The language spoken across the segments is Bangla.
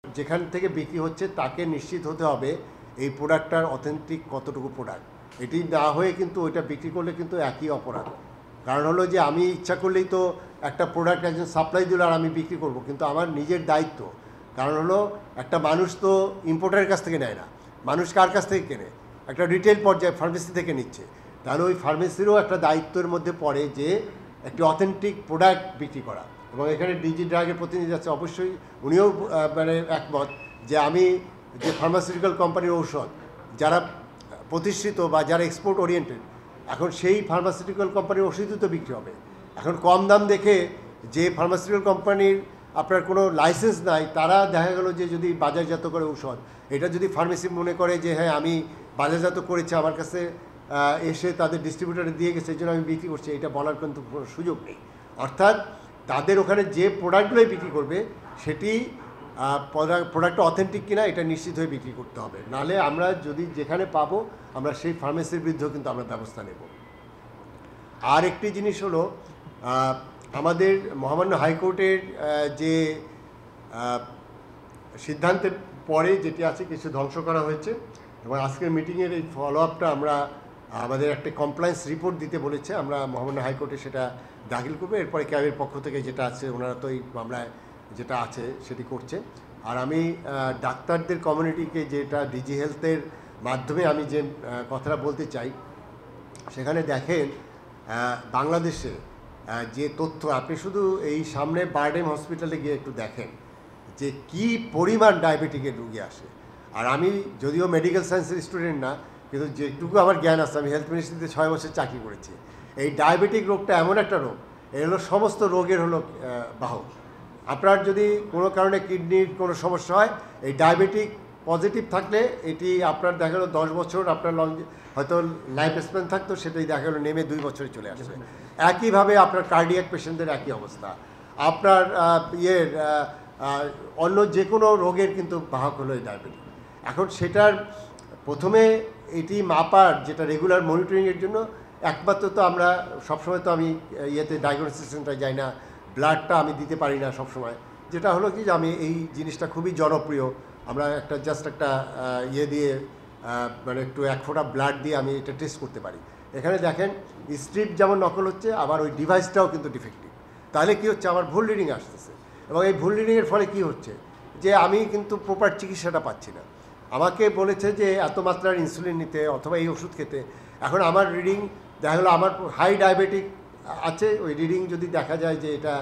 যেখান থেকে বিক্রি হচ্ছে তাকে নিশ্চিত হতে হবে এই প্রোডাক্টটার অথেন্টিক কতটুকু প্রোডাক্ট। এটি না হয়ে কিন্তু ওইটা বিক্রি করলে কিন্তু একই অপরাধ। কারণ হলো যে আমি ইচ্ছা করলেই তো একটা প্রোডাক্ট একজন সাপ্লাই দিল আর আমি বিক্রি করব, কিন্তু আমার নিজের দায়িত্ব। কারণ হলো একটা মানুষ তো ইম্পোর্টারের কাছ থেকে নেয় না, মানুষ কার কাছ থেকে কেনে? একটা রিটেল পর্যায়ে ফার্মেসি থেকে নিচ্ছে। তাহলে ওই ফার্মেসিরও একটা দায়িত্বের মধ্যে পড়ে যে একটি অথেন্টিক প্রোডাক্ট বিক্রি করা। এবং এখানে ডিজি ড্রাগের প্রতিনিধি আছে, অবশ্যই উনিও মানে একমত যে আমি যে ফার্মাসিউটিক্যাল কোম্পানির ঔষধ যারা প্রতিষ্ঠিত বা যারা এক্সপোর্ট ওরিয়েন্টেড, এখন সেই ফার্মাসিউটিক্যাল কোম্পানির ওষুধই তো বিক্রি হবে। এখন কম দাম দেখে যে ফার্মাসিউটিক্যাল কোম্পানির আপনার কোনো লাইসেন্স নাই, তারা দেখা গেল যে যদি বাজারজাত করে ঔষধ, এটা যদি ফার্মেসি মনে করে যে হ্যাঁ আমি বাজারজাত করেছি, আমার কাছে এসে তাদের ডিস্ট্রিবিউটারে দিয়ে গেছে, এই জন্য আমি বিক্রি করছি, এটা বলার কিন্তু কোনো সুযোগ নেই। অর্থাৎ তাদের ওখানে যে প্রোডাক্টগুলোই বিক্রি করবে সেটি প্রোডাক্টটা অথেন্টিক কিনা এটা নিশ্চিত হয়ে বিক্রি করতে হবে। নাহলে আমরা যদি যেখানে পাবো আমরা সেই ফার্মেসির বিরুদ্ধেও কিন্তু আমরা ব্যবস্থা নেব। আর একটি জিনিস হলো আমাদের মহামান্য হাইকোর্টের যে সিদ্ধান্তের পরে যেটি আছে কিছু ধ্বংস করা হয়েছে, এবং আজকের মিটিংয়ের এই ফলো আপটা আমরা আমাদের একটা কমপ্লায়েন্স রিপোর্ট দিতে বলেছে, আমরা মহামান্য হাইকোর্টে সেটা দাখিল করবো। এরপরে ক্যাবের পক্ষ থেকে যেটা আছে ওনারা তো এই মামলায় যেটা আছে সেটি করছে। আর আমি ডাক্তারদের কমিউনিটিকে যেটা ডিজি হেলথের মাধ্যমে আমি যে কথাটা বলতে চাই, সেখানে দেখেন বাংলাদেশে যে তথ্য, আপনি শুধু এই সামনে বারডেম হসপিটালে গিয়ে একটু দেখেন যে কি পরিমাণ ডায়াবেটিকের রুগী আসে। আর আমি যদিও মেডিকেল সায়েন্সের স্টুডেন্ট না, কিন্তু যেটুকু আমার জ্ঞান আছে, আমি হেলথ মিনিস্ট্রিতে 6 বছর চাকরি করেছি। এই ডায়াবেটিক রোগটা এমন একটা রোগ, এ হলো সমস্ত রোগের হলো বাহক। আপনার যদি কোনো কারণে কিডনির কোনো সমস্যা হয়, এই ডায়াবেটিক পজিটিভ থাকলে এটি আপনার দেখা গেলো 10 বছর আপনার হয়তো লাইফ স্প্যান থাকতো, সেটাই দেখা গেলো নেমে 2 বছরে চলে আসবে। একইভাবে আপনার কার্ডিয়াক পেশেন্টদের একই অবস্থা, আপনার অন্য যে কোনো রোগের কিন্তু বাহক হলো এই ডায়াবেটিক। এখন সেটার প্রথমে এটি মাপার যেটা রেগুলার মনিটরিংয়ের জন্য একমাত্র তো আমরা সবসময় তো আমি ডায়াগনোসিস সেন্টারে যাই না, ব্লাডটা আমি দিতে পারি না সবসময়। যেটা হলো কি যে আমি এই জিনিসটা খুবই জনপ্রিয়, আমরা একটা জাস্ট একটা দিয়ে মানে একটু 1 ফোঁটা ব্লাড দিয়ে আমি এটা টেস্ট করতে পারি। এখানে দেখেন স্ট্রিপ যেমন নকল হচ্ছে, আবার ওই ডিভাইসটাও কিন্তু ডিফেক্টিভ। তাহলে কি হচ্ছে, আমার ভুল রিডিং আসতেছে, এবং এই ভুল রিডিংয়ের ফলে কি হচ্ছে যে আমি কিন্তু প্রপার চিকিৎসাটা পাচ্ছি না। আমাকে বলেছে যে এত মাত্রার ইনসুলিন নিতে অথবা এই ওষুধ খেতে, এখন আমার রিডিং দেখা গেলো আমার হাই ডায়াবেটিক আছে, ওই রিডিং যদি দেখা যায় যে এটা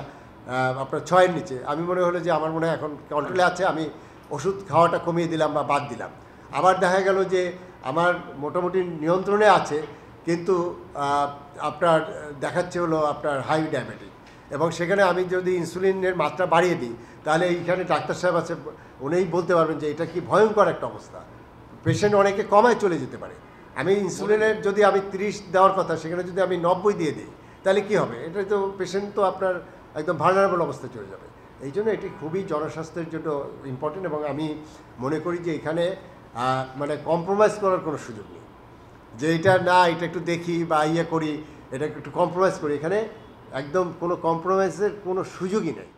আপনার 6-এর নিচে, আমি মনে হলো যে আমার মনে হয় এখন কন্ট্রোলে আছে, আমি ওষুধ খাওয়াটা কমিয়ে দিলাম বা বাদ দিলাম। আবার দেখা গেল যে আমার মোটামুটি নিয়ন্ত্রণে আছে, কিন্তু আপনার দেখাচ্ছে হলো আপনার হাই ডায়াবেটিক, এবং সেখানে আমি যদি ইনসুলিনের মাত্রা বাড়িয়ে দিই, তাহলে এইখানে ডাক্তার সাহেব আছে, উনিই বলতে পারবেন যে এটা কি ভয়ঙ্কর একটা অবস্থা, পেশেন্ট অনেকে কমায় চলে যেতে পারে। আমি ইনসুলিনের যদি আমি 30 দেওয়ার কথা, সেখানে যদি আমি 90 দিয়ে দিই, তাহলে কি হবে? এটা তো পেশেন্ট তো আপনার একদম ভালনারেবল অবস্থায় চলে যাবে। এই জন্য এটি খুবই জনস্বাস্থ্যের জন্য ইম্পর্টেন্ট, এবং আমি মনে করি যে এখানে মানে কম্প্রোমাইজ করার কোনো সুযোগ নেই, যে এটা না এটা একটু দেখি বা করি, এটা একটু কম্প্রোমাইজ করি, এখানে একদম কোনো কম্প্রোমাইজের কোনো সুযোগই নেই।